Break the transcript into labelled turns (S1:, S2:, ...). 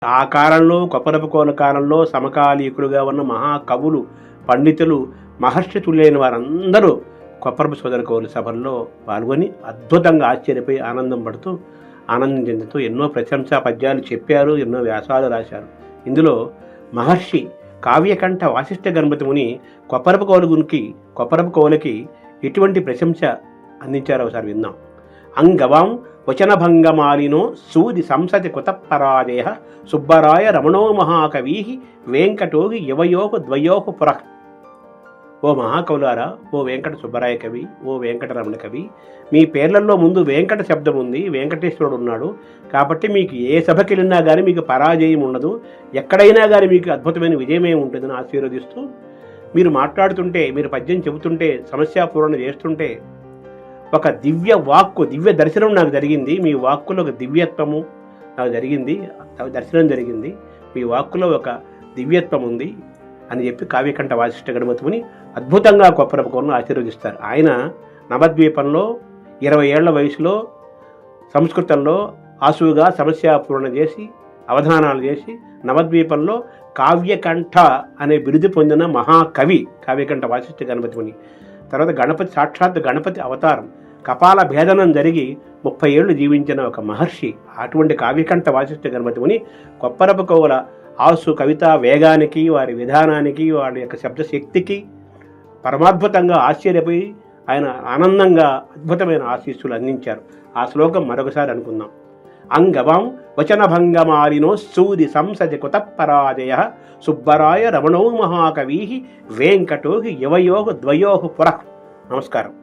S1: ఆ కాలంలో కొప్పరపుకోల కాలంలో సమకాలీకులుగా ఉన్న మహాకవులు, పండితులు, మహర్షి తుల్యైన వారందరూ కొప్పరపు సోదర కవుల సభల్లో పాల్గొని అద్భుతంగా ఆశ్చర్యపోయి ఆనందం చెందుతూ ఎన్నో ప్రశంసా పద్యాలు చెప్పారు, ఎన్నో వ్యాసాలు రాశారు. ఇందులో మహర్షి కావ్యకంఠ వాసిష్ఠ గణపతి ముని కొప్పరపు కవులకి ఎటువంటి ప్రశంస అందించారో ఒకసారి విందాం. అంగవాం వచనభంగమాలినో సూది సంసతి కుతపరాజయ సుబ్బరాయ రమణో మహాకవీ వెంకటోగి యువయోహు ద్వయోహు పుర. ఓ మహాకవులారా, ఓ వెంకట సుబ్బరాయ కవి, ఓ వెంకటరమణ కవి, మీ పేర్లలో ముందు వెంకట శబ్దం ఉంది, వెంకటేశ్వరుడు ఉన్నాడు. కాబట్టి మీకు ఏ సభకి వెళ్ళినా కానీ మీకు పరాజయం ఉండదు, ఎక్కడైనా కానీ మీకు అద్భుతమైన విజయమే ఉంటుందని ఆశీర్వదిస్తూ, మీరు మాట్లాడుతుంటే, మీరు పద్యం చెబుతుంటే, సమస్యాపూరణ చేస్తుంటే ఒక దివ్య దర్శనం నాకు జరిగింది. మీ వాక్కులో ఒక దివ్యత్వము నాకు దర్శనం జరిగింది. మీ వాక్కులో ఒక దివ్యత్వం ఉంది అని చెప్పి కావ్యకంఠ వాసిష్ఠ గణపతి ముని అద్భుతంగా కొప్పరపు కవులను ఆశీర్వదిస్తారు. ఆయన నవద్వీపంలో 20 ఏళ్ల వయసులో సంస్కృతంలో ఆసువుగా సమస్యాపూరణ చేసి అవధానాలు చేసి నవద్వీపంలో కావ్యకంఠ అనే బిరుదు పొందిన మహాకవి కావ్యకంఠ వాసిష్ఠ గణపతి ముని. తర్వాత సాక్షాత్ గణపతి అవతారం, కపాల భేదనం జరిగి 30 ఏళ్లు జీవించిన ఒక మహర్షి. అటువంటి కావ్యకంఠ వాసిష్ఠ గణపతి ముని కొప్పరపు కవుల ఆసు కవితా వేగానికి, వారి విధానానికి, వారి యొక్క శబ్దశక్తికి పరమాద్భుతంగా ఆశ్చర్యపోయి ఆయన ఆనందంగా అద్భుతమైన ఆశీస్సులు అందించారు. ఆ శ్లోకం మరొకసారి అనుకుందాం. అంగవాం వచనభంగమాలినో సూది సంసతి కుతపరాజయ సుబ్బరాయ రమణో మహాకవీ వెంకటోహి యువయోహు ద్వయోహు పుర. నమస్కారం.